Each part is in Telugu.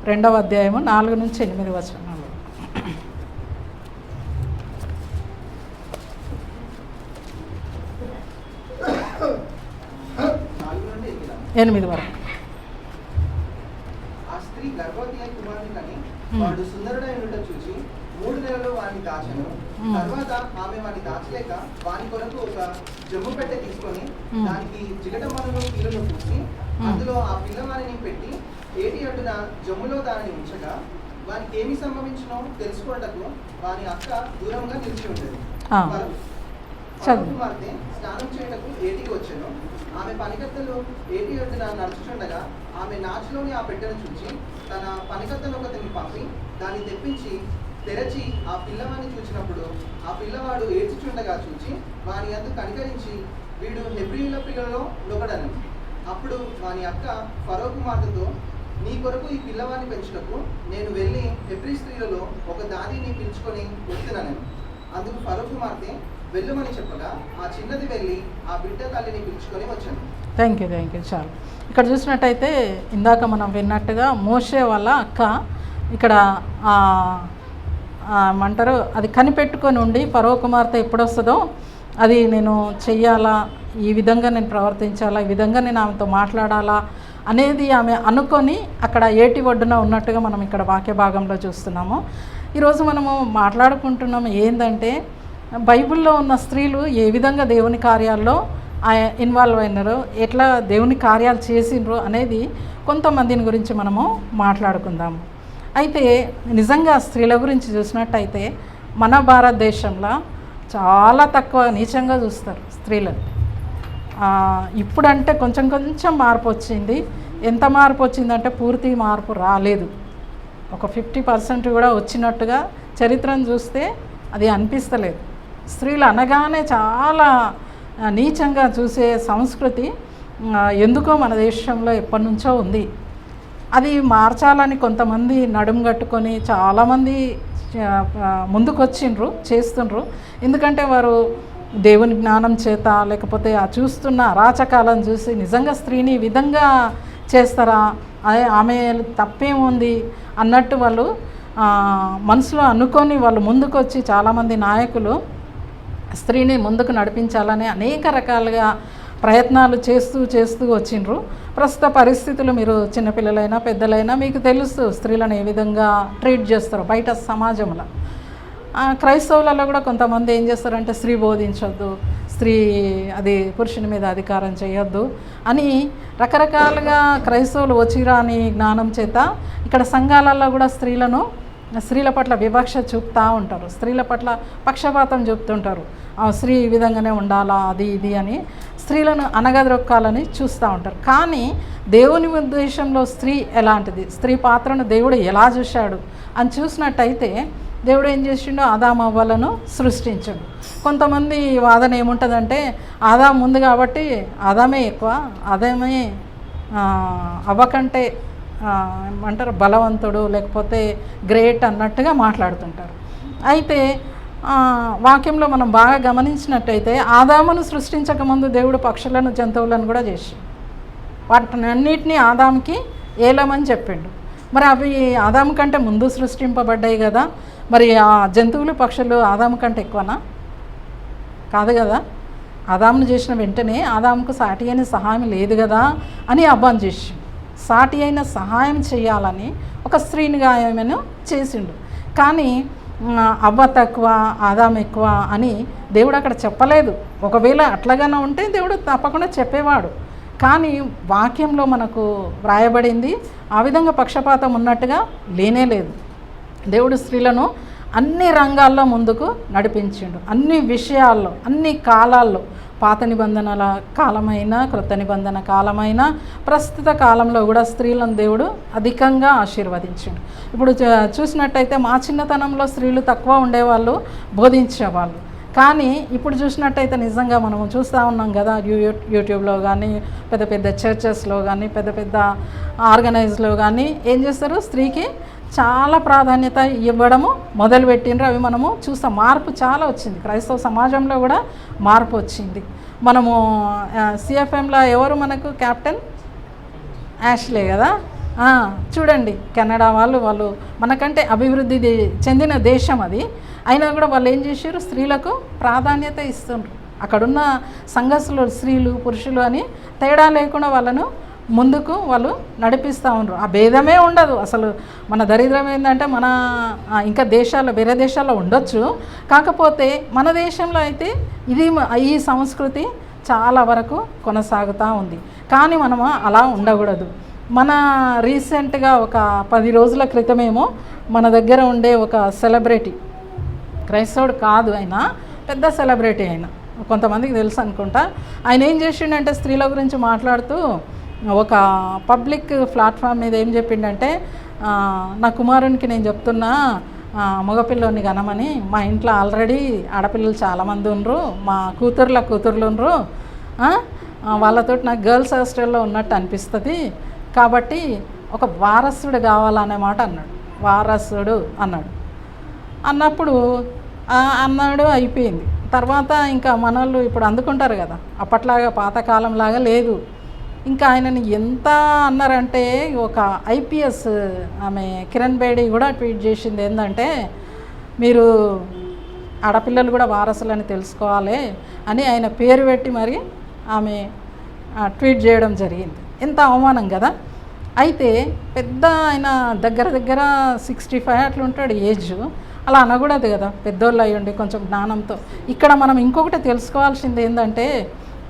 2వ అధ్యాయము 4 నుంచి 8 వచనాలు. 8 వరకు. ఆ స్త్రీ గర్భవతి అయిన కుమారుని కని వాడు సుందరుడై ఉండట చూచి 3 నెలలు వాడిని దాచెను. తర్వాత ఆమె వాడిని దాచలేక వాని కొరకు ఒక జమ్ము పెట్టె తీసుకొని దానికి జిగటమలను కీలును పూసి అందులో ఆ పిల్లవాడిని పెట్టి ఏటి అడ్డున జమ్ములో దానిని ఉంచగా వానికి ఏమి సంభవించునో తెలుసుకోవటకు వాని అక్క దూరంగా నిలిచి ఉండేది. కుమార్తె స్నానం చేయటకు ఏటికి వచ్చాను. ఆమె పనికత్తెలు ఏటి అడ్డున నడుచుచుండగా ఆమె నాచులోని ఆ పెట్టెను చూచి తన పనికత్తెను ఒకరిని పంపి దాన్ని తెప్పించి తెరచి ఆ పిల్లవాడిని చూచినప్పుడు ఆ పిల్లవాడు ఏడ్చుచుండగా చూచి వాని అందు కనికరించి వీడు హెబ్రీయుల పిల్లలో ఒకడను. అప్పుడు వాని అక్క ఫరో కుమార్తెతో, నీ కొరకు ఈ పిల్లవాడిని పెంచుటకు నేను వెళ్ళి హెబ్రీ స్త్రీలలో ఒక దానిని పిలుచుకొని వస్తున్నాను. అందుకు ఫరో కుమార్తె వెళ్ళమని చెప్పగా ఆ చిన్నది వెళ్ళి ఆ బిడ్డ తల్లిని పిలుచుకొని వచ్చాను. థ్యాంక్ యూ చాలు. ఇక్కడ చూసినట్టయితే ఇందాక మనం విన్నట్టుగా మోషే వాళ్ళ అక్క ఇక్కడ ఏమంటారు అది కనిపెట్టుకొని ఉండి ఫరో కుమార్తె ఎప్పుడొస్తుందో అది నేను చెయ్యాలా, ఈ విధంగా నేను ప్రవర్తించాలా, ఈ విధంగా నేను ఆమెతో మాట్లాడాలా అనేది ఆమె అనుకొని అక్కడ ఏటి ఒడ్డున ఉన్నట్టుగా మనం ఇక్కడ వాక్య భాగంలో చూస్తున్నాము. ఈరోజు మనము మాట్లాడుకుంటున్నాము ఏంటంటే బైబిల్లో ఉన్న స్త్రీలు ఏ విధంగా దేవుని కార్యాల్లో ఇన్వాల్వ్ అయినారో, ఎట్లా దేవుని కార్యాలు చేసిండ్రో అనేది కొంతమందిని గురించి మనము మాట్లాడుకుందాము. అయితే నిజంగా స్త్రీల గురించి చూసినట్టయితే మన భారతదేశంలో చాలా తక్కువ నీచంగా చూస్తారు స్త్రీలను. ఇప్పుడంటే కొంచెం మార్పు వచ్చింది. ఎంత మార్పు వచ్చిందంటే పూర్తి మార్పు రాలేదు. ఒక 50% కూడా వచ్చినట్టుగా చరిత్రను చూస్తే అది అనిపిస్తలేదు. స్త్రీలు అనగానే చాలా నీచంగా చూసే సంస్కృతి ఎందుకో మన దేశంలో ఎప్పటి నుంచో ఉంది. అది మార్చాలని కొంతమంది నడుము కట్టుకొని చాలామంది ముందుకు వచ్చిండ్రు, చేస్తుండ్రు. ఎందుకంటే వారు దేవుని జ్ఞానం చేత లేకపోతే ఆ చూస్తున్న అరాచకాలను చూసి నిజంగా స్త్రీని ఈ విధంగా చేస్తారా, ఆమె తప్పేముంది అన్నట్టు వాళ్ళు మనసులో అనుకొని వాళ్ళు ముందుకు వచ్చి చాలామంది నాయకులు స్త్రీని ముందుకు నడిపించాలని అనేక రకాలుగా ప్రయత్నాలు చేస్తూ వచ్చిండ్రు. ప్రస్తుత పరిస్థితులు మీరు చిన్నపిల్లలైనా పెద్దలైనా మీకు తెలుసు స్త్రీలను ఏ విధంగా ట్రీట్ చేస్తారో బయట సమాజంలో. క్రైస్తవులలో కూడా కొంతమంది ఏం చేస్తారంటే స్త్రీ బోధించొద్దు, స్త్రీ అది పురుషుని మీద అధికారం చేయొద్దు అని రకరకాలుగా క్రైస్తవులు వచ్చిరాని జ్ఞానం చేత ఇక్కడ సంఘాలలో కూడా స్త్రీల పట్ల వివక్ష చూపుతూ ఉంటారు, స్త్రీల పట్ల పక్షపాతం చూపుతుంటారు. స్త్రీ ఈ విధంగానే ఉండాలా అది ఇది అని స్త్రీలను అనగదొక్కాలని చూస్తూ ఉంటారు. కానీ దేవుని ఉద్దేశంలో స్త్రీ ఎలాంటిది, స్త్రీ పాత్రను దేవుడు ఎలా చూశాడు అని చూసినట్టయితే దేవుడు ఏం చేసిండో ఆదాము అవ్వలను సృష్టించాడు. కొంతమంది వాదన ఏముంటుందంటే ఆదాము ముందు కాబట్టి ఆదామే ఎక్కువ, ఆదామే అవ్వకంటే ఏమంటారు బలవంతుడు లేకపోతే గ్రేట్ అన్నట్టుగా మాట్లాడుతుంటారు. అయితే వాక్యంలో మనం బాగా గమనించినట్టయితే ఆదామును సృష్టించకముందు దేవుడు పక్షులను జంతువులను కూడా చేసి వాటిని అన్నిటినీ ఆదాముకి ఏలమని చెప్పిండు. మరి అవి ఆదాము కంటే ముందు సృష్టింపబడ్డాయి కదా, మరి ఆ జంతువులు పక్షులు ఆదాము కంటే ఎక్కువనా? కాదు కదా. ఆదామును చేసిన వెంటనే ఆదాముకు సాటి అయిన సహాయం లేదు కదా అని అబ్బాను చేసి సాటి అయిన సహాయం చేయాలని ఒక స్త్రీనిగా ఆమెను చేసిండు. కానీ అవ్వ తక్కువ ఆదాము ఎక్కువ అని దేవుడు అక్కడ చెప్పలేదు. ఒకవేళ అట్లాగానే ఉంటే దేవుడు తప్పకుండా చెప్పేవాడు. కానీ వాక్యంలో మనకు వ్రాయబడింది ఆ విధంగా పక్షపాతం ఉన్నట్టుగా లేనేలేదు. దేవుడు స్త్రీలను అన్ని రంగాల్లో ముందుకు నడిపించిండు, అన్ని విషయాల్లో అన్ని కాలాల్లో, పాత నిబంధనల కాలమైనా క్రొత్త నిబంధన కాలమైనా ప్రస్తుత కాలంలో కూడా స్త్రీలను దేవుడు అధికంగా ఆశీర్వదించాడు. ఇప్పుడు చూసినట్టయితే మా చిన్నతనంలో స్త్రీలు తక్కువ ఉండేవాళ్ళు, బోధించేవాళ్ళు. కానీ ఇప్పుడు చూసినట్టయితే నిజంగా మనం చూస్తూ ఉన్నాం కదా, యూట్యూబ్లో కానీ పెద్ద పెద్ద చర్చెస్లో కానీ పెద్ద పెద్ద ఆర్గనైజ్లో కానీ ఏం చేస్తారు, స్త్రీకి చాలా ప్రాధాన్యత ఇవ్వడము మొదలుపెట్టిండ్రు. అవి మనము చూస్తాం. మార్పు చాలా వచ్చింది, క్రైస్తవ సమాజంలో కూడా మార్పు వచ్చింది. మనము సిఎఫ్ఎంలో ఎవరు మనకు కెప్టెన్ యాష్లే కదా, చూడండి కెనడా వాళ్ళు మనకంటే అభివృద్ధి చెందిన దేశం అది, అయినా కూడా వాళ్ళు ఏం చేశారు, స్త్రీలకు ప్రాధాన్యత ఇస్తుండ్రు. అక్కడున్న సంఘస్థులు స్త్రీలు పురుషులు అని తేడా లేకుండా వాళ్ళను ముందుకు వాళ్ళు నడిపిస్తూ ఉన్నారు. ఆ భేదమే ఉండదు అసలు. మన దరిద్రం ఏంటంటే మన ఇంకా దేశాల్లో వేరే దేశాల్లో ఉండొచ్చు, కాకపోతే మన దేశంలో అయితే ఈ సంస్కృతి చాలా వరకు కొనసాగుతూ ఉంది. కానీ మనము అలా ఉండకూడదు. మన రీసెంట్గా ఒక 10 రోజుల క్రితమేమో మన దగ్గర ఉండే ఒక సెలబ్రిటీ, క్రైస్తవుడు కాదు, ఆయన పెద్ద సెలబ్రిటీ, ఆయన కొంతమందికి తెలుసు అనుకుంటా. ఆయన ఏం చేసిండంటే స్త్రీల గురించి మాట్లాడుతూ ఒక పబ్లిక్ ప్లాట్ఫామ్ మీద ఏం చెప్పిండంటే, నా కుమారునికి నేను చెప్తున్నా మగపిల్లోని కనమని, మా ఇంట్లో ఆల్రెడీ ఆడపిల్లలు చాలామంది ఉన్నారు, మా కూతుర్లు ఉన్నారు, వాళ్ళతో నాకు గర్ల్స్ హాస్టల్లో ఉన్నట్టు అనిపిస్తుంది, కాబట్టి ఒక వారసుడు కావాలనే మాట అన్నాడు. వారసుడు అన్నాడు అయిపోయింది. తర్వాత ఇంకా మనోళ్ళు ఇప్పుడు అందుకుంటారు కదా, అప్పట్లాగా పాతకాలంలాగా లేదు. ఇంకా ఆయనని ఎంత అన్నారంటే, ఒక ఐపీఎస్ ఆమె కిరణ్ బేడి కూడా ట్వీట్ చేసింది ఏంటంటే, మీరు ఆడపిల్లలు కూడా వారసులని తెలుసుకోవాలి అని ఆయన పేరు పెట్టి మరి ఆమె ట్వీట్ చేయడం జరిగింది. ఎంత అవమానం కదా. అయితే పెద్ద ఆయన దగ్గర 65 అట్లా ఉంటాడు ఏజ్, అలా అనకూడదు కదా, పెద్దోళ్ళు అయ్యండి కొంచెం జ్ఞానంతో. ఇక్కడ మనం ఇంకొకటి తెలుసుకోవాల్సింది ఏంటంటే,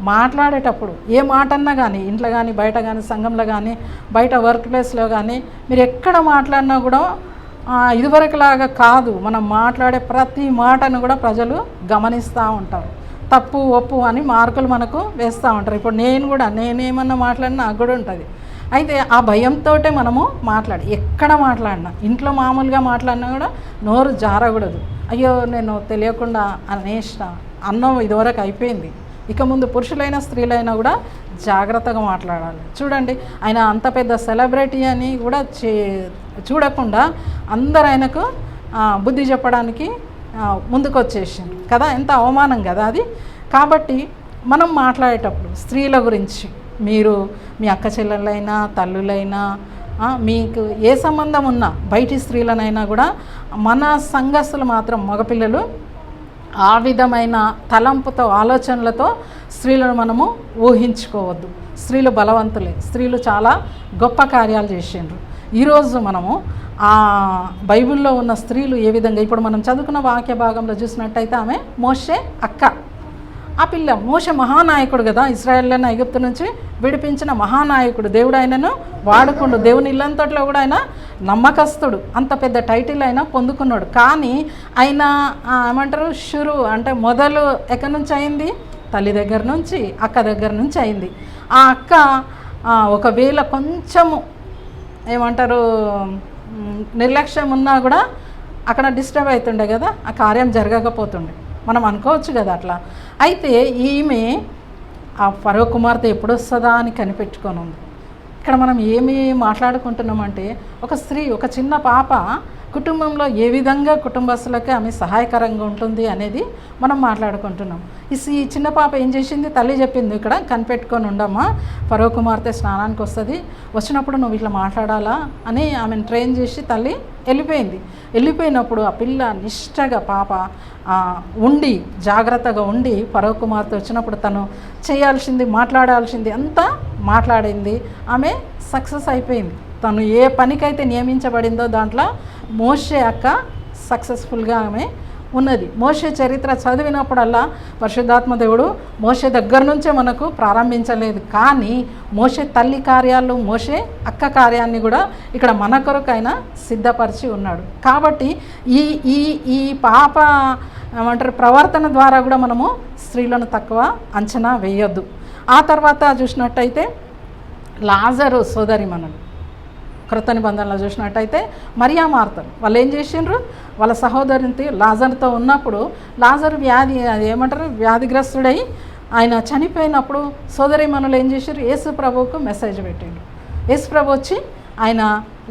మాట్లాడేటప్పుడు ఏ మాట అన్నా కానీ, ఇంట్లో కానీ బయట కానీ సంఘంలో కానీ బయట వర్క్ ప్లేస్లో కానీ మీరు ఎక్కడ మాట్లాడినా కూడా ఇదివరకులాగా కాదు. మనం మాట్లాడే ప్రతి మాటను కూడా ప్రజలు గమనిస్తూ ఉంటారు. తప్పు ఒప్పు అని మార్కులు మనకు వేస్తూ ఉంటారు. ఇప్పుడు నేనేమన్నా మాట్లాడినా నాకు కూడా ఉంటుంది. అయితే ఆ భయంతో మనము ఎక్కడ మాట్లాడినా, ఇంట్లో మామూలుగా మాట్లాడినా కూడా నోరు జారకూడదు. అయ్యో నేను తెలియకుండా అన్నం ఇదివరకు అయిపోయింది, ఇక ముందు పురుషులైనా స్త్రీలైనా కూడా జాగ్రత్తగా మాట్లాడాలి. చూడండి, ఆయన అంత పెద్ద సెలబ్రిటీ అని కూడా చూడకుండా అందరు ఆయనకు బుద్ధి చెప్పడానికి ముందుకు వచ్చేసింది కదా. ఎంత అవమానం కదా అది. కాబట్టి మనం మాట్లాడేటప్పుడు స్త్రీల గురించి, మీరు మీ అక్క చెల్లెళ్ళైనా తల్లులైనా మీకు ఏ సంబంధం ఉన్నా బయటి స్త్రీలనైనా కూడా మన సంఘస్థులు మాత్రం మగపిల్లలు ఆ విధమైన తలంపుతో ఆలోచనలతో స్త్రీలను మనము ఊహించుకోవద్దు. స్త్రీలు బలవంతులే, స్త్రీలు చాలా గొప్ప కార్యాలు చేసిండ్రు. ఈరోజు మనము ఆ బైబిల్లో ఉన్న స్త్రీలు ఏ విధంగా, ఇప్పుడు మనం చదువుకున్న వాక్య భాగంలో చూసినట్టయితే ఆమె మోషే అక్క. ఆ పిల్ల మోషే మహానాయకుడు కదా, ఇశ్రాయేలులను ఐగుప్తు నుంచి విడిపించిన మహానాయకుడు. దేవుడు ఆయనను వాడుకుండు. దేవుని ఇల్లంతట్లో కూడా ఆయన నమ్మకస్తుడు. అంత పెద్ద టైటిల్ ఆయన పొందుకున్నాడు. కానీ ఆయన ఏమంటారు, అంటే మొదలు ఎక్కడి నుంచి అయింది, తల్లి దగ్గర నుంచి, అక్క దగ్గర నుంచి అయింది. ఆ అక్క ఒకవేళ కొంచెము ఏమంటారు నిర్లక్ష్యం ఉన్నా కూడా అక్కడ డిస్టర్బ్ అవుతుండే కదా, ఆ కార్యం జరగకపోతుండే. మనం అనుకోవచ్చు కదా అట్లా. అయితే ఈమె ఆ ఫరో కుమార్తె ఎప్పుడు వస్తుందా అని కనిపెట్టుకొని ఉంది. ఇక్కడ మనం ఏమి మాట్లాడుకుంటున్నామంటే, ఒక స్త్రీ, ఒక చిన్న పాప కుటుంబంలో ఏ విధంగా కుటుంబస్తులకి ఆమె సహాయకరంగా ఉంటుంది అనేది మనం మాట్లాడుకుంటున్నాం. ఈ చిన్న పాప ఏం చేసింది, తల్లి చెప్పింది ఇక్కడ కనిపెట్టుకొని ఉండమ్మా, ఫరో కుమార్తె స్నానానికి వస్తుంది, వచ్చినప్పుడు నువ్వు ఇట్లా మాట్లాడాలా అని ఆమెను ట్రైన్ చేసి తల్లి వెళ్ళిపోయినప్పుడు ఆ పిల్ల నిష్టగా పాప ఉండి జాగ్రత్తగా ఉండి ఫరో కుమార్తె వచ్చినప్పుడు తను చేయాల్సింది మాట్లాడాల్సింది అంతా మాట్లాడింది. ఆమె సక్సెస్ అయిపోయింది. తను ఏ పనికైతే నియమించబడిందో దాంట్లో మోషే అక్క సక్సెస్ఫుల్గా ఆమె ఉన్నది. మోషే చరిత్ర చదివినప్పుడల్లా పరిశుద్ధాత్మ దేవుడు మోషే దగ్గర నుంచే మనకు ప్రారంభించలేదు, కానీ మోషే తల్లి కార్యాలు, మోషే అక్క కార్యాన్ని కూడా ఇక్కడ మన కొరకు ఆయన సిద్ధపరిచి ఉన్నాడు. కాబట్టి ఈ పాప ఏమంటారు ప్రవర్తన ద్వారా కూడా మనము స్త్రీలను తక్కువ అంచనా వేయొద్దు. ఆ తర్వాత చూసినట్టయితే లాజరు సోదరి మనలు క్రొత్త నిబంధనలో చూసినట్టయితే మరియా మార్తలు వాళ్ళు ఏం చేసిండ్రు, వాళ్ళ సహోదరునితో లాజర్తో ఉన్నప్పుడు లాజరు వ్యాధిగ్రస్తుడై ఆయన చనిపోయినప్పుడు సోదరి మనులు ఏం చేశారు, యేసు ప్రభువుకు మెసేజ్ పెట్టిండ్రు. యేసు ప్రభు వచ్చి ఆయన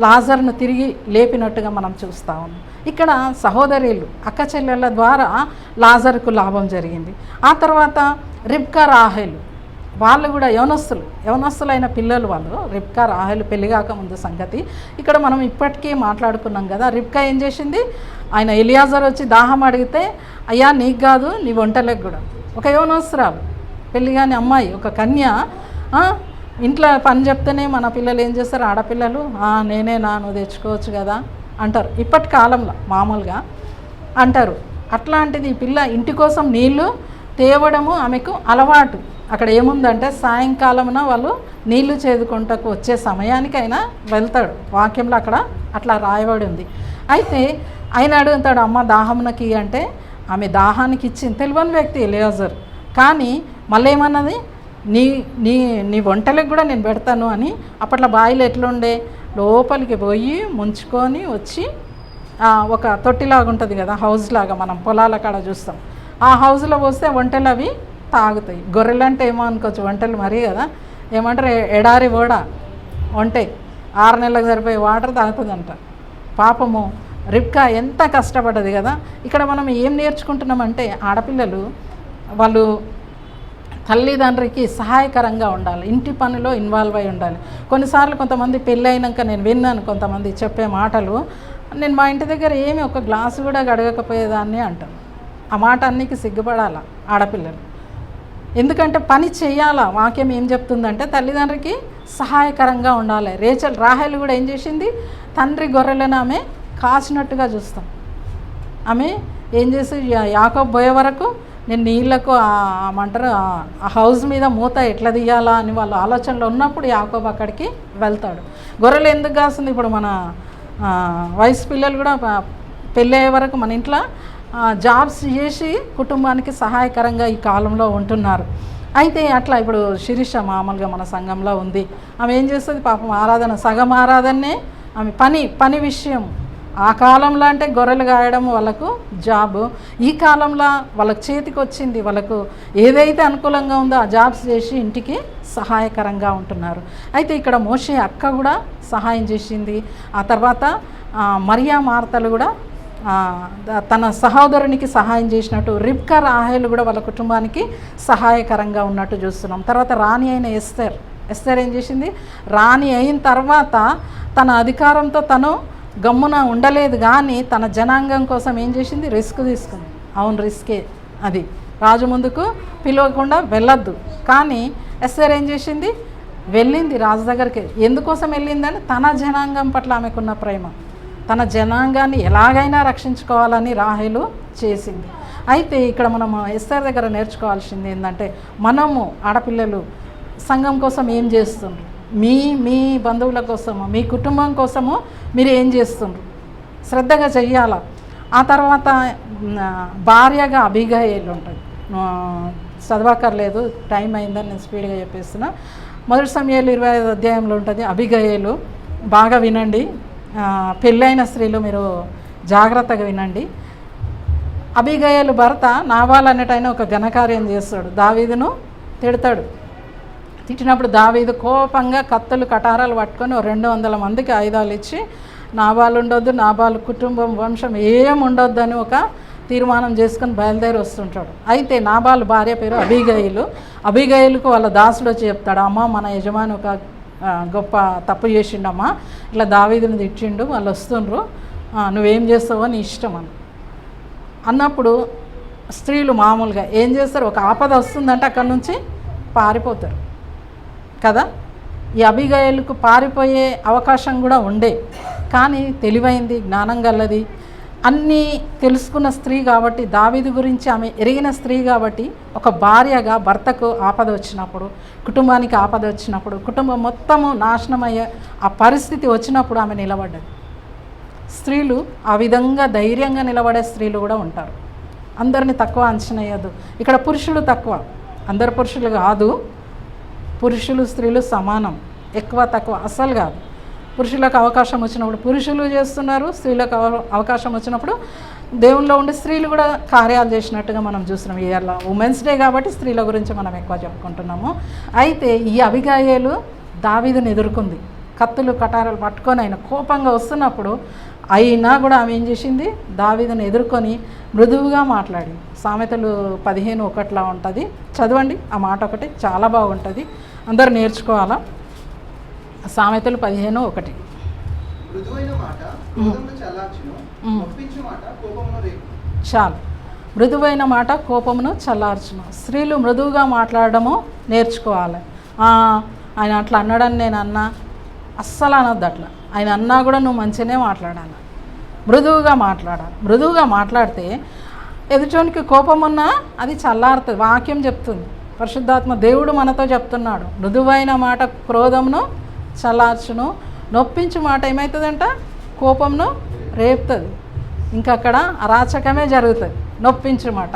లాజర్ను తిరిగి లేపినట్టుగా మనం చూస్తూ ఉన్నాం. ఇక్కడ సహోదరులు అక్క చెల్లెళ్ళ ద్వారా లాజర్కు లాభం జరిగింది. ఆ తర్వాత రిబ్కా రాహేలు వాళ్ళు కూడా యవనస్తులైన పిల్లలు వాళ్ళు. రిబ్కా రాహేలు పెళ్లి కాకముందు సంగతి ఇక్కడ మనం ఇప్పటికీ మాట్లాడుకున్నాం కదా. రిబ్కా ఏం చేసింది, ఆయన ఎలియాజర్ వచ్చి దాహం అడిగితే, అయ్యా నీకు కాదు నీ వంటలకు కూడా. ఒక యవనస్తురాలు పెళ్లి కాని అమ్మాయి, ఒక కన్య ఇంట్లో పని చెప్తేనే మన పిల్లలు ఏం చేస్తారు, ఆడపిల్లలు నేనే నువ్వు తెచ్చుకోవచ్చు కదా అంటారు. ఇప్పటి కాలంలో మామూలుగా అంటారు. అట్లాంటిది ఈ పిల్ల ఇంటి కోసం నీళ్లు తేవడము ఆమెకు అలవాటు. అక్కడ ఏముందంటే సాయంకాలమున వాళ్ళు నీళ్లు చేదుకుంటకు వచ్చే సమయానికైనా వెళ్తాడు. వాక్యంలో అక్కడ అట్లా రాయబడి ఉంది. అయితే ఆయన అడుగుతాడు, అమ్మ దాహమునకి అంటే ఆమె దాహానికి ఇచ్చింది. తెలియని వ్యక్తి ఎలియాజర్. కానీ మళ్ళీ ఏమన్నది, నీ నీ నీ వంటలకు కూడా నేను పెడతాను అని. అప్పట్లో బాయిలు ఎట్లుండే, లోపలికి పోయి ముంచుకొని వచ్చి ఒక తొట్టిలాగా ఉంటుంది కదా, హౌస్ లాగా మనం పొలాల కాడ చూస్తాం. ఆ హౌస్లో పోస్తే వంటలు అవి తాగుతాయి. గొర్రెలు అంటే ఏమో అనుకోవచ్చు, వంటలు మరీ కదా, ఏమంటారు ఎడారి ఓడ వంటే 6 నెలలకు సరిపోయే వాటర్ తాగుతుందంట. పాపము రిబ్కా ఎంత కష్టపడ్డది కదా. ఇక్కడ మనం ఏం నేర్చుకుంటున్నామంటే ఆడపిల్లలు వాళ్ళు తల్లిదండ్రికి సహాయకరంగా ఉండాలి, ఇంటి పనిలో ఇన్వాల్వ్ అయి ఉండాలి. కొన్నిసార్లు కొంతమంది పెళ్ళి అయినాక నేను విన్నాను కొంతమంది చెప్పే మాటలు, నేను మా ఇంటి దగ్గర ఏమి ఒక గ్లాసు కూడా గడగకపోయేదాన్ని అంటాను. ఆ మాట అన్నికి సిగ్గుపడాలా ఆడపిల్లలు. ఎందుకంటే పని చేయాలా. వాక్యం ఏం చెప్తుందంటే తల్లిదండ్రికి సహాయకరంగా ఉండాలి. రాహేలు కూడా ఏం చేసింది, తండ్రి గొర్రెలను ఆమె కాచినట్టుగా చూస్తాం. ఆమె ఏం చేసి యాకోబు పోయే వరకు నేను నీళ్లకు ఏమంటారు ఆ హౌస్ మీద మూత ఎట్లా తీయాలా అని వాళ్ళ ఆలోచనలో ఉన్నప్పుడు యాకోబు అక్కడికి వెళ్తాడు. గొర్రెలు ఎందుకు కాస్తుంది, ఇప్పుడు మన వయసు పిల్లలు కూడా పెళ్ళి అయ్యే వరకు మన ఇంట్లో జాబ్స్ చేసి కుటుంబానికి సహాయకరంగా ఈ కాలంలో ఉంటున్నారు. అయితే అట్లా ఇప్పుడు శిరీష మామూలుగా మన సంఘంలో ఉంది. ఆమె ఏం చేస్తుంది పాపం, ఆరాధన సగం ఆరాధనే ఆమె పని విషయం. ఆ కాలంలో అంటే గొర్రెలు కాయడం వాళ్ళకు జాబు. ఈ కాలంలో వాళ్ళకి చేతికి వచ్చింది, వాళ్ళకు ఏదైతే అనుకూలంగా ఉందో ఆ జాబ్స్ చేసి ఇంటికి సహాయకరంగా ఉంటున్నారు. అయితే ఇక్కడ మోషే అక్క కూడా సహాయం చేసింది. ఆ తర్వాత మరియా మార్తలు కూడా తన సహోదరునికి సహాయం చేసినట్టు రిబ్కా రాహేలు కూడా వాళ్ళ కుటుంబానికి సహాయకరంగా ఉన్నట్టు చూస్తున్నాం. తర్వాత రాణి అయిన ఎస్తర్ ఏం చేసింది, రాణి అయిన తర్వాత తన అధికారంతో తను గమ్మున ఉండలేదు, కానీ తన జనాంగం కోసం ఏం చేసింది, రిస్క్ తీసుకుంది. అవును రిస్కే అది, రాజు ముందుకు పిలవకుండా వెళ్ళొద్దు. కానీ ఎస్తర్ ఏం చేసింది, వెళ్ళింది రాజు దగ్గరికి. ఎందుకోసం వెళ్ళిందని తన జనాంగం పట్ల ఆమెకున్న ప్రేమ, తన జనాంగాన్ని ఎలాగైనా రక్షించుకోవాలని రాహేలు చేసింది. అయితే ఇక్కడ మనం ఎస్తర్ దగ్గర నేర్చుకోవాల్సింది ఏంటంటే, మనము ఆడపిల్లలు సంఘం కోసం ఏం చేస్తుండ్రు, మీ బంధువుల కోసము మీ కుటుంబం కోసము మీరు ఏం చేస్తుండ్రు శ్రద్ధగా చెయ్యాల. ఆ తర్వాత భార్యగా అబీగయలు ఉంటుంది, చదవక్కర్లేదు టైం అయిందని నేను స్పీడ్గా చెప్పేస్తున్నా. 1 సమూయేలు 25వ అధ్యాయంలో ఉంటుంది అబీగయలు. బాగా వినండి, పెళ్ళైన స్త్రీలు మీరు జాగ్రత్తగా వినండి. అబీగయలు భర్త నాబాల్ అనేటైన ఒక ఘనకార్యం చేస్తాడు, దావీదును తిడతాడు. తిట్టినప్పుడు దావీదు కోపంగా కత్తులు కటారాలు పట్టుకొని 200 మందికి ఆయుధాలు ఇచ్చి నాబాలు ఉండొద్దు, నాబాలు కుటుంబం వంశం ఏం ఉండొద్దు అని ఒక తీర్మానం చేసుకొని బయలుదేరి వస్తుంటాడు. అయితే నాబాలు భార్య పేరు అబీగయలుకు వాళ్ళ దాసుడు వచ్చి చెప్తాడు, అమ్మ మన యజమాని ఒక గొప్ప తప్పు చేసిండమ్మా, ఇట్లా దావీదుని తిట్టిండు, వాళ్ళు వస్తుండ్రు, నువ్వేం చేస్తావో నీ ఇష్టం అన్నప్పుడు స్త్రీలు మామూలుగా ఏం చేస్తారు, ఒక ఆపద వస్తుందంటే అక్కడి నుంచి పారిపోతారు కదా. ఈ అబీగయలుకు పారిపోయే అవకాశం కూడా ఉండే, కానీ తెలివైంది, జ్ఞానం గలది, అన్నీ తెలుసుకున్న స్త్రీ కాబట్టి, దావీదు గురించి ఆమె ఎరిగిన స్త్రీ కాబట్టి, ఒక భార్యగా భర్తకు ఆపద వచ్చినప్పుడు, కుటుంబానికి ఆపద వచ్చినప్పుడు, కుటుంబం మొత్తము నాశనమయ్యే ఆ పరిస్థితి వచ్చినప్పుడు ఆమె నిలబడ్డది. స్త్రీలు ఆ విధంగా ధైర్యంగా నిలబడే స్త్రీలు కూడా ఉంటారు. అందరిని తక్కువ అంచనా వేయద్దు. ఇక్కడ పురుషులు తక్కువ, అందరు పురుషులు కాదు, పురుషులు స్త్రీలు సమానం, ఎక్కువ తక్కువ అస్సలు కాదు. పురుషులకు అవకాశం వచ్చినప్పుడు పురుషులు చేస్తున్నారు, స్త్రీలకు అవకాశం వచ్చినప్పుడు దేవునిలో ఉండి స్త్రీలు కూడా కార్యాలు చేసినట్టుగా మనం చూస్తున్నాం. ఇయర్లో ఉమెన్స్ డే కాబట్టి స్త్రీల గురించి మనం ఎక్కువ చెప్పుకుంటున్నాము. అయితే ఈ అబీగయలు దావీదుని ఎదుర్కొంది. కత్తులు కటారాలు పట్టుకొని ఆయన కోపంగా వస్తున్నప్పుడు అయినా కూడా ఆమె ఏం చేసింది, దావీదును ఎదుర్కొని మృదువుగా మాట్లాడింది. సామెతలు 15:1 ఉంటుంది, చదవండి ఆ మాట ఒకటి, చాలా బాగుంటుంది, అందరూ నేర్చుకోవాలా. సామెతలు 15:1. మృదువైన మాట క్రోధమును చల్లార్చును, నొప్పించు మాట కోపమును రేపును. చాలు, మృదువైన మాట కోపమును చల్లార్చును. స్త్రీలు మృదువుగా మాట్లాడడము నేర్చుకోవాలి. ఆయన అట్లా అన్నాడని నేను అన్నా, అస్సలు అనొద్దు అట్లా. ఆయన అన్నా కూడా నువ్వు మంచిగానే మాట్లాడాలి, మృదువుగా మాట్లాడాలి. మృదువుగా మాట్లాడితే ఎదుటోనికి కోపం ఉన్నా అది చల్లారుతుంది. వాక్యం చెప్తుంది, పరిశుద్ధాత్మ దేవుడు మనతో చెప్తున్నాడు, మృదువైన మాట క్రోధమును చల్లార్చును, నొప్పించు మాట ఏమవుతుందంట, కోపంను రేపుతుంది. ఇంకా అక్కడ అరాచకమే జరుగుతుంది. నొప్పించు మాట,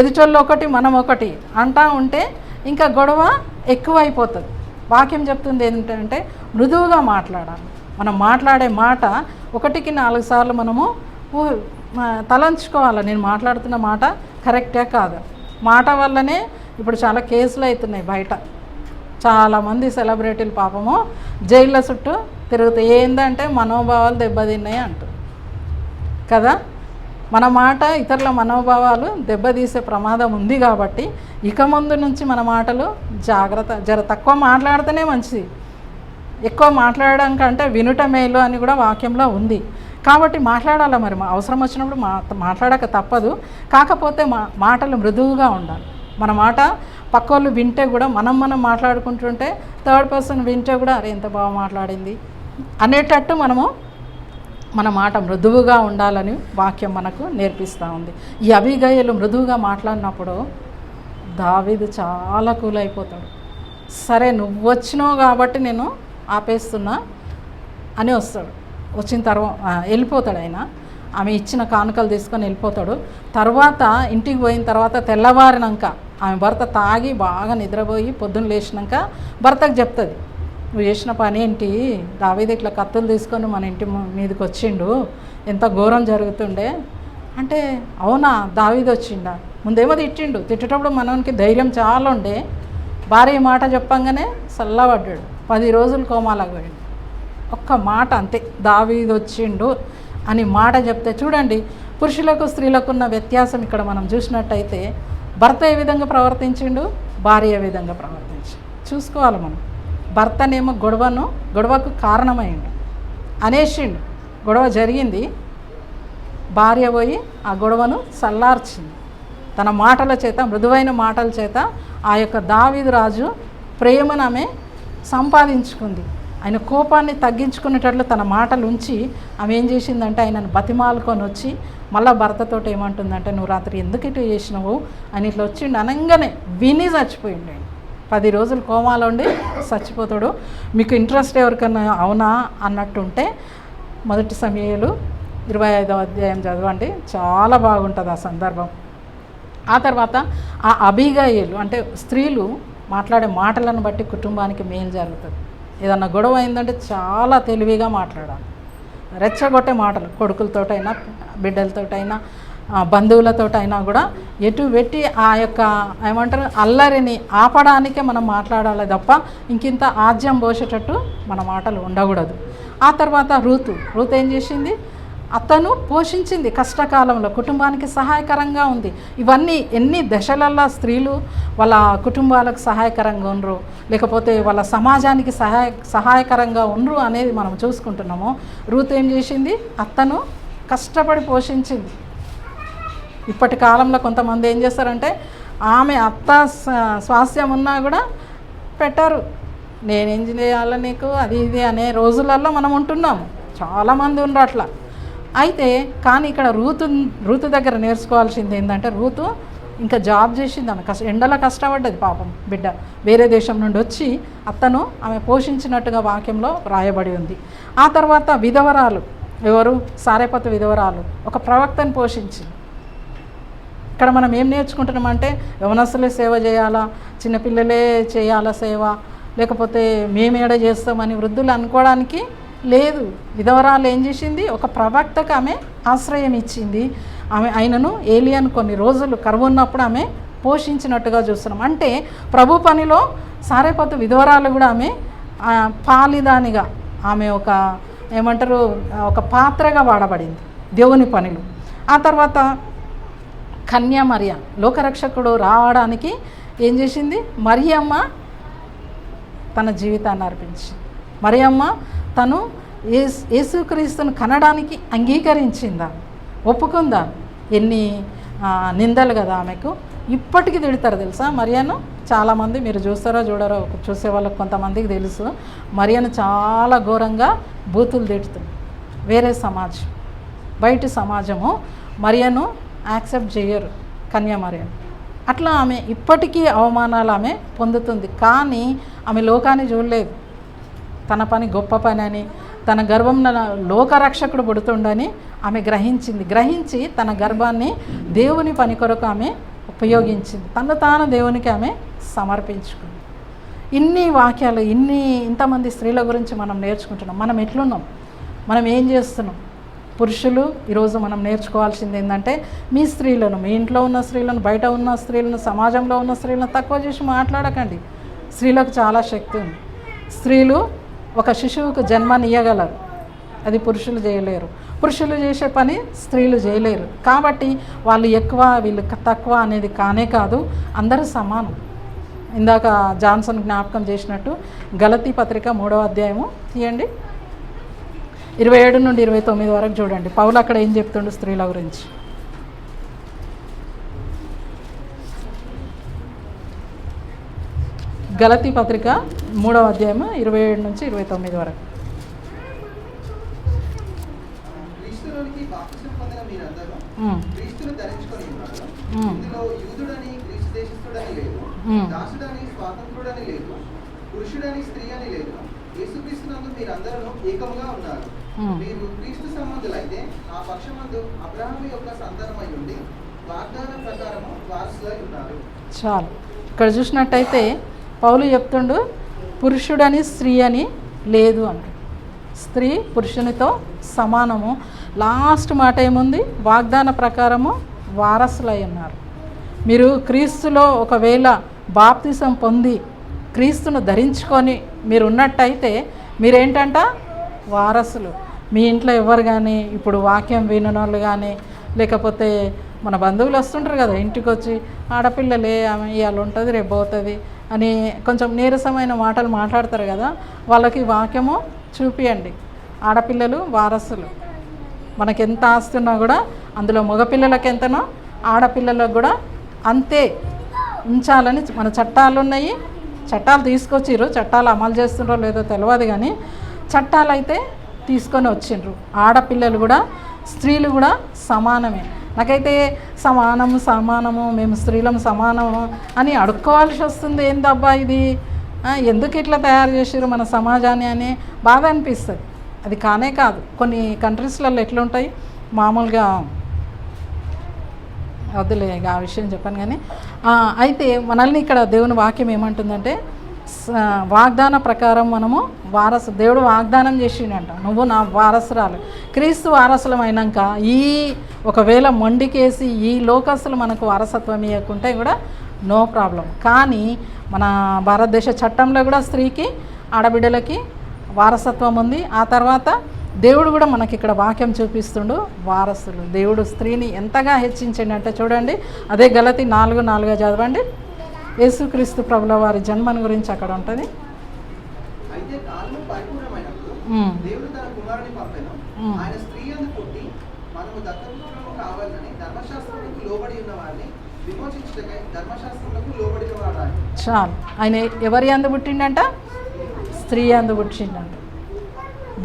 ఎదుటోళ్ళు ఒకటి మనం ఒకటి అంటా ఉంటే ఇంకా గొడవ ఎక్కువైపోతుంది. వాక్యం చెప్తుంది ఏంటంటే మృదువుగా మాట్లాడాలి. మనం మాట్లాడే మాట 1-4 సార్లు మనము తలంచుకోవాలి, నేను మాట్లాడుతున్న మాట కరెక్టే కాదు. మాట వల్లనే ఇప్పుడు చాలా కేసులు అవుతున్నాయి బయట. చాలామంది సెలబ్రిటీలు పాపము జైళ్ళ చుట్టూ తిరుగుతాయి. ఏంటంటే మనోభావాలు దెబ్బతిన్నాయి అంటారు కదా. మన మాట ఇతరుల మనోభావాలు దెబ్బతీసే ప్రమాదం ఉంది కాబట్టి ఇక ముందు నుంచి మన మాటలు జాగ్రత్త, తక్కువ మాట్లాడితేనే మంచిది. ఎక్కువ మాట్లాడడం కంటే వినుట మేలు అని కూడా వాక్యంలో ఉంది. కాబట్టి మాట్లాడాలి. మరి అవసరం వచ్చినప్పుడు మాట్లాడక తప్పదు. కాకపోతే మాటలు మృదువుగా ఉండాలి. మన మాట పక్కోళ్ళు వింటే కూడా మనం మాట్లాడుకుంటుంటే థర్డ్ పర్సన్ వింటే కూడా అరే ఎంత బాగా మాట్లాడింది అనేటట్టు మన మాట మృదువుగా ఉండాలని వాక్యం మనకు నేర్పిస్తూ ఉంది. ఈ అబీగయలు మృదువుగా మాట్లాడినప్పుడు దావీదు చాలా కూల్ అయిపోతాడు. సరే నువ్వు వచ్చినావు కాబట్టి నేను ఆపేస్తున్నా అని వస్తాడు. వచ్చిన తర్వాత వెళ్ళిపోతాడు. ఆయన ఆమె ఇచ్చిన కానుకలు తీసుకొని వెళ్ళిపోతాడు. తర్వాత ఇంటికి పోయిన తర్వాత తెల్లవారినాక ఆమె భర్త తాగి బాగా నిద్రపోయి పొద్దున్న లేచినాక భర్తకు చెప్తుంది, నువ్వు చేసిన పని ఏంటి, దావీదు ఇట్లా కత్తులు తీసుకొని మన ఇంటి మీదకి వచ్చిండు, ఎంత ఘోరం జరుగుతుండే అంటే, అవునా దావీదు వచ్చిండా, ముందేమో తిట్టేటప్పుడు మనకి ధైర్యం చాలా ఉండే, భార్య మాట చెప్పంగానే చల్లబడ్డాడు, 10 రోజులు కోమాలకు పోయాడు. ఒక్క మాట అంతే, దావీదు వచ్చిండు అని మాట చెప్తే చూడండి పురుషులకు స్త్రీలకు ఉన్న వ్యత్యాసం ఇక్కడ మనం చూసినట్టయితే భర్త ఏ విధంగా ప్రవర్తించిండు, భార్య ఏ విధంగా ప్రవర్తించిండు చూసుకోవాలి మనం. భర్తనేమో గొడవకు కారణమైండు అనేసిండు, గొడవ జరిగింది, భార్య పోయి ఆ గొడవను చల్లార్చింది తన మాటల చేత, మృదువైన మాటల చేత. ఆ యొక్క దావీదు రాజు ప్రేమను ఆమె సంపాదించుకుంది. ఆయన కోపాన్ని తగ్గించుకునేటట్లు తన మాటలు ఉంచి ఆమె ఏం చేసిందంటే ఆయనను బతిమాలుకొని వచ్చి మళ్ళీ భర్తతో ఏమంటుందంటే, నువ్వు రాత్రి ఎందుకు ఇటు చేసినావు అని ఇట్లా వచ్చిండు అనగానే విని చచ్చిపోయిండు. 10 రోజులు కోమాలో ఉండి చచ్చిపోతాడు. మీకు ఇంట్రెస్ట్ ఎవరికన్నా అవునా అన్నట్టుంటే 1 సమూయేలు 25వ అధ్యాయం చదవండి, చాలా బాగుంటుంది ఆ సందర్భం. ఆ తర్వాత ఆ అబీగయలు అంటే స్త్రీలు మాట్లాడే మాటలను బట్టి కుటుంబానికి మేలు జరుగుతుంది. ఏదన్నా గొడవ అయిందంటే చాలా తెలివిగా మాట్లాడాలి. రెచ్చగొట్టే మాటలు కొడుకులతోటైనా బిడ్డలతోటైనా బంధువులతోటైనా కూడా ఎటు పెట్టి ఆ యొక్క ఏమంటారు అల్లరిని ఆపడానికే మనం మాట్లాడాలి తప్ప ఇంకింత ఆజ్యం పోసేటట్టు మన మాటలు ఉండకూడదు. ఆ తర్వాత రూతు ఏం చేసింది, అతను పోషించింది కష్టకాలంలో, కుటుంబానికి సహాయకరంగా ఉంది. ఇవన్నీ ఎన్ని దశలల్లో స్త్రీలు వాళ్ళ కుటుంబాలకు సహాయకరంగా ఉండరు, లేకపోతే వాళ్ళ సమాజానికి సహాయకరంగా ఉండరు అనేది మనం చూసుకుంటున్నాము. రూతు ఏం చేసింది, అతను కష్టపడి పోషించింది. ఇప్పటి కాలంలో కొంతమంది ఏం చేస్తారంటే ఆమె అత్త స్వాస్థ్యం ఉన్నా కూడా పెట్టారు, నేనేం చేయాలి నీకు అది ఇది అనే రోజులలో మనం ఉంటున్నాము. చాలామంది ఉండరు అట్లా. అయితే కానీ ఇక్కడ రూతు దగ్గర నేర్చుకోవాల్సింది ఏంటంటే, రూతు ఇంకా జాబ్ చేసింది, ఆమె ఎండలో కష్టపడ్డది పాపం బిడ్డ, వేరే దేశం నుండి వచ్చి అతను ఆమె పోషించినట్టుగా వాక్యంలో రాయబడి ఉంది. ఆ తర్వాత విధవరాలు, ఎవరు సారెపతు విధవరాలు ఒక ప్రవక్తను పోషించింది. ఇక్కడ మనం ఏం నేర్చుకుంటున్నామంటే యవనస్తులే సేవ చేయాలా, చిన్నపిల్లలే చేయాలా సేవ, లేకపోతే మేమేడ చేస్తామని వృద్ధులు అనుకోవడానికి లేదు. విధవరాలు ఏం చేసింది, ఒక ప్రవక్తకు ఆమె ఆశ్రయం ఇచ్చింది. ఆయనను ఏలియాను కొన్ని రోజులు కరువు ఉన్నప్పుడు ఆమె పోషించినట్టుగా చూస్తున్నాం. అంటే ప్రభు పనిలో సారెపతు విధవరాలు కూడా ఆమె పాలిదానిగా ఆమె ఒక పాత్రగా వాడబడింది దేవుని పనిలో. ఆ తర్వాత కన్యా మరియ, లోకరక్షకుడు రావడానికి ఏం చేసింది? మరియమ్మ తన జీవితాన్ని అర్పించింది. మరియమ్మ తను యేసుక్రీస్తును కనడానికి అంగీకరించిందా, ఒప్పుకుందా? ఎన్ని నిందలు కదా ఆమెకు. ఇప్పటికీ తిడతారు తెలుసా మరియను. చాలామంది మీరు చూస్తారో చూడరో, చూసే వాళ్ళకి కొంతమందికి తెలుసు, మరియను చాలా ఘోరంగా బూతులు తిడుతుంది. వేరే సమాజం, బయటి సమాజము మరియను యాక్సెప్ట్ చేయరు, కన్యా మరియను. అట్లా ఆమె ఇప్పటికీ అవమానాలు ఆమె పొందుతుంది. కానీ ఆమె లోకాన్ని చూడలేదు. తన పని గొప్ప పని అని, తన గర్భంలో లోకరక్షకుడు పుడుతుండని ఆమె గ్రహించి తన గర్భాన్ని దేవుని పని కొరకు ఆమె ఉపయోగించింది. తను తాను దేవునికి ఆమె సమర్పించుకుంది. ఇన్ని వాక్యాలు, ఇంతమంది స్త్రీల గురించి మనం నేర్చుకుంటున్నాం. మనం ఎట్లున్నాం, మనం ఏం చేస్తున్నాం? పురుషులు ఈరోజు మనం నేర్చుకోవాల్సింది ఏంటంటే, మీ స్త్రీలను, మీ ఇంట్లో ఉన్న స్త్రీలను, బయట ఉన్న స్త్రీలను, సమాజంలో ఉన్న స్త్రీలను తక్కువ చేసి మాట్లాడకండి. స్త్రీలకు చాలా శక్తి ఉంది. స్త్రీలు ఒక శిశువుకు జన్మనియ్యగలరు, అది పురుషులు చేయలేరు. పురుషులు చేసే పని స్త్రీలు చేయలేరు. కాబట్టి వాళ్ళు ఎక్కువ, వీళ్ళు తక్కువ అనేది కానే కాదు, అందరూ సమానం. ఇందాక జాన్సన్ జ్ఞాపకం చేసినట్టు గలతీ పత్రిక 3వ అధ్యాయము తీయండి, 27 నుండి 29 వరకు చూడండి. పౌలు అక్కడ ఏం చెప్తుండు స్త్రీల గురించి. గలతీ పత్రిక 3వ అధ్యాయము 27 నుంచి 29 వరకు. క్రీస్తులోనికి బాప్తిసం పొందిన మీరందరూ క్రీస్తును ధరించుకొని ఉన్నారు. ఇందులో యూదుడని గ్రీసు దేశస్థుడని లేదు, దాసుడని స్వాతంత్రుడని లేదు, పురుషుడని స్త్రీ అని లేదు, యేసుక్రీస్తునందు మీరందరూ ఏకముగా ఉన్నారు. మీరు క్రీస్తు సంబంధులైతే ఆ పక్షమందు అబ్రహాము యొక్క సంతానమై ఉండి వాగ్దాన ప్రకారము వారసులై ఉన్నారు. చాలు. ఇక్కడ చూసినట్టయితే పౌలు చెప్తుండు, పురుషుడని స్త్రీ అని లేదు అంట. స్త్రీ పురుషునితో సమానము. లాస్ట్ మాట ఏముంది? వాగ్దాన ప్రకారము వారసులై ఉన్నారు. మీరు క్రీస్తులో ఒకవేళ బాప్తిసం పొంది క్రీస్తును ధరించుకొని మీరు ఉన్నట్టయితే మీరేంటంట? వారసులు. మీ ఇంట్లో ఎవరు కానీ, ఇప్పుడు వాక్యం వినోళ్ళు కానీ, లేకపోతే మన బంధువులు వస్తుంటారు కదా ఇంటికి వచ్చి, ఆడపిల్లలే ఆమె ఇవాళ ఉంటుంది రేపు పోతుంది అని కొంచెం నీరసమైన మాటలు మాట్లాడతారు కదా, వాళ్ళకి వాక్యము చూపియండి. ఆడపిల్లలు వారసులు. మనకి ఎంత ఆస్తున్నా కూడా అందులో మగపిల్లలకి ఎంతనో ఆడపిల్లలకు కూడా అంతే ఉంచాలని మన చట్టాలు ఉన్నాయి. చట్టాలు తీసుకొచ్చిర్రు, చట్టాలు అమలు చేస్తుండ్రో లేదో తెలియదు కానీ చట్టాలు అయితే తీసుకొని వచ్చిండ్రు. ఆడపిల్లలు కూడా స్త్రీలు కూడా సమానమే. నాకైతే సమానము మేము స్త్రీలం సమానము అని అడుక్కోవాల్సి వస్తుంది. ఏందబ్బా ఇది, ఎందుకు ఇట్లా తయారు చేసారు మన సమాజాన్ని అని బాధ అనిపిస్తుంది. అది కానే కాదు. కొన్ని కంట్రీస్లలో ఎట్లుంటాయి, మామూలుగా వద్దులే ఆ విషయం చెప్పాను కానీ, అయితే మనల్ని ఇక్కడ దేవుని వాక్యం ఏమంటుందంటే, వాగ్దాన ప్రకారం మనము దేవుడు వాగ్దానం చేసిండంట, నువ్వు నా వారసురాలు. క్రీస్తు వారసులం అయినాక ఒకవేళ మొండికేసి ఈ లోకస్తులు మనకు వారసత్వం ఇవ్వకుంటే కూడా నో ప్రాబ్లం. కానీ మన భారతదేశ చట్టంలో కూడా స్త్రీకి, ఆడబిడ్డలకి వారసత్వం ఉంది. ఆ తర్వాత దేవుడు కూడా మనకి ఇక్కడ వాక్యం చూపిస్తుండు, వారసులు. దేవుడు స్త్రీని ఎంతగా హెచ్చించిండంటే చూడండి, అదే గలతీ 4:4 చదవండి. యేసుక్రీస్తు ప్రభుల వారి జన్మను గురించి అక్కడ ఉంటుంది. అయితే కాలము పరిపూర్ణమైనప్పుడు దేవుడు తన కుమారుని పంపెను. ఆయన స్త్రీ యందు పుట్టి మనము దత్తపుత్రులము కావాలని ధర్మశాస్త్రములకు లోబడి ఉన్న వారిని విమోచించుటకై ధర్మశాస్త్రములకు లోబడిన వాడు. చాలు. ఆయన ఎవరి యందు పుట్టిండంట? స్త్రీ యందు పుట్టిండంట.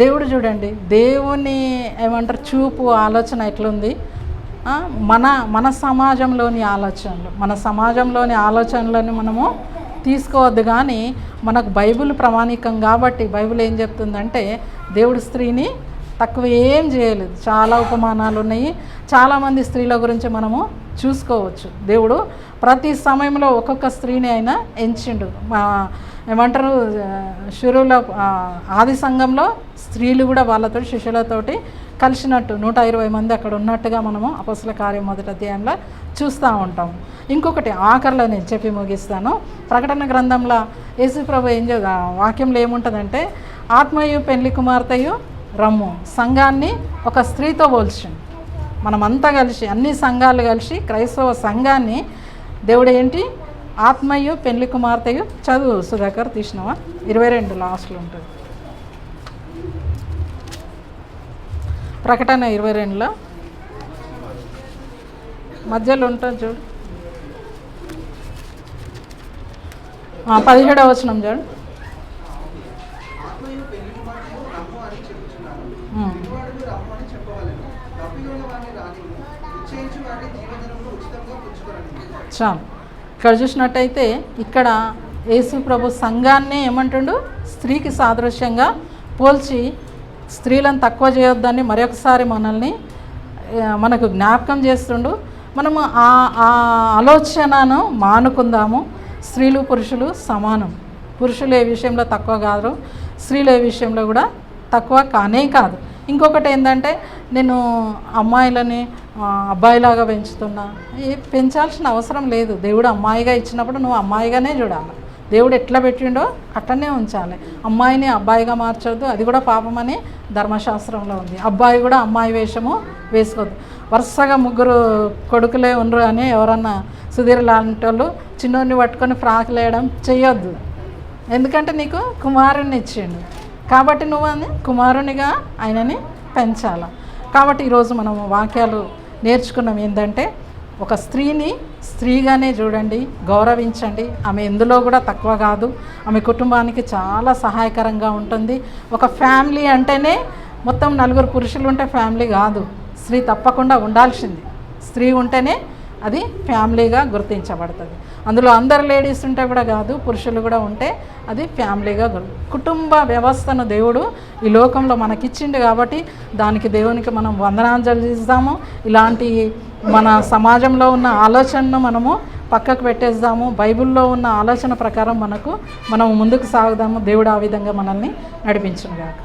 దేవుడు చూడండి, దేవుని ఏమంటారు చూపు, ఆలోచన ఎట్లుంది. మన సమాజంలోని ఆలోచనలను మనము తీసుకోవద్దు. కానీ మనకు బైబిల్ ప్రామాణికం కాబట్టి బైబిల్ ఏం చెప్తుందంటే, దేవుడు స్త్రీని తక్కువ ఏం చేయలేదు. చాలా ఉపమానాలు ఉన్నాయి. చాలామంది స్త్రీల గురించి మనము చూసుకోవచ్చు. దేవుడు ప్రతి సమయంలో ఒక్కొక్క స్త్రీని అయినా ఎంచిండు. ఏమంటారు, శిరువుల ఆది సంఘంలో స్త్రీలు కూడా వాళ్ళతో శిష్యులతోటి కలిసినట్టు 120 మంది అక్కడ ఉన్నట్టుగా మనము అపొస్తలుల కార్యం 1వ అధ్యాయంలో చూస్తూ ఉంటాము. ఇంకొకటి ఆఖరిలో నేను చెప్పి ముగిస్తాను. ప్రకటన గ్రంథంలో యేసు ప్రభు వాక్యంలో ఏముంటుందంటే, ఆత్మయు పెళ్లి కుమార్తెయు రమ్ము. సంఘాన్ని ఒక స్త్రీతో పోల్చింది. మనమంతా కలిసి, అన్ని సంఘాలు కలిసి క్రైస్తవ సంఘాన్ని దేవుడు ఏంటి, ఆత్మయు పెళ్లి కుమార్తెయు. చదువు సుధాకర్, తీసినవా? 22 లాస్ట్లో ఉంటుంది. ప్రకటన 22లో మధ్యలో ఉంటుంది చూడు. 17వ వచనం చూడు. ఆత్మయు పెళ్లి కుమార్తెయు రమ్ము అని చెప్పుచున్నాను. వినువాడు రమ్ము అని చెప్పవలెను. తప్పియున్న వారిని రానివ్వు, నిశ్చయించు వారిని జీవజలమును ఉచితంగా పుచ్చుకొననివ్వు. చాలు. ఇక్కడ చూసినట్టయితే ఇక్కడ యేసు ప్రభు సంఘాన్ని ఏమంటుండు, స్త్రీకి సాదృశ్యంగా పోల్చి స్త్రీలను తక్కువ చేయొద్దని మరొకసారి మనకు జ్ఞాపకం చేస్తుండు. మనము ఆ ఆలోచనను మానుకుందాము. స్త్రీలు పురుషులు సమానం. పురుషులు ఏ విషయంలో తక్కువ కాదు, స్త్రీలు ఏ విషయంలో కూడా తక్కువ కానే కాదు. ఇంకొకటి ఏంటంటే, నేను అమ్మాయిలని అబ్బాయిలాగా పెంచుతున్నా, పెంచాల్సిన అవసరం లేదు. దేవుడు అమ్మాయిగా ఇచ్చినప్పుడు నువ్వు అమ్మాయిగానే చూడాలి. దేవుడు ఎట్లా పెట్టిండో అట్లనే ఉంచాలి. అమ్మాయిని అబ్బాయిగా మార్చొద్దు, అది కూడా పాపమని ధర్మశాస్త్రంలో ఉంది. అబ్బాయి కూడా అమ్మాయి వేషము వేసుకోవద్దు. వరుసగా 3 కొడుకులే ఉండరు అని ఎవరన్నా సుధీర్ లాంటి వాళ్ళు చిన్నోడిని పట్టుకొని ఫ్రాకులు వేయడం చేయొద్దు. ఎందుకంటే నీకు కుమారుణ్ణి ఇచ్చిండు కాబట్టి నువ్వు అని కుమారునిగా ఆయనని పెంచాల. కాబట్టి ఈరోజు మనం వాక్యాలు నేర్చుకున్నాం ఏంటంటే, ఒక స్త్రీని స్త్రీగానే చూడండి, గౌరవించండి. ఆమె ఎందులో కూడా తక్కువ కాదు. ఆమె కుటుంబానికి చాలా సహాయకరంగా ఉంటుంది. ఒక ఫ్యామిలీ అంటేనే మొత్తం 4 పురుషులు ఉంటే ఫ్యామిలీ కాదు. స్త్రీ తప్పకుండా ఉండాల్సింది. స్త్రీ ఉంటేనే అది ఫ్యామిలీగా గుర్తించబడుతుంది. అందులో అందరు లేడీస్ ఉంటే కూడా కాదు, పురుషులు కూడా ఉంటే అది ఫ్యామిలీగా కుటుంబ వ్యవస్థను దేవుడు ఈ లోకంలో మనకిచ్చిండు కాబట్టి దానికి దేవునికి మనం వందనాంజలి ఇస్తాము. ఇలాంటి మన సమాజంలో ఉన్న ఆలోచనను మనము పక్కకు పెట్టేద్దాము. బైబిల్లో ఉన్న ఆలోచన ప్రకారం మనం ముందుకు సాగుదాము. దేవుడు ఆ విధంగా మనల్ని నడిపించును గాక.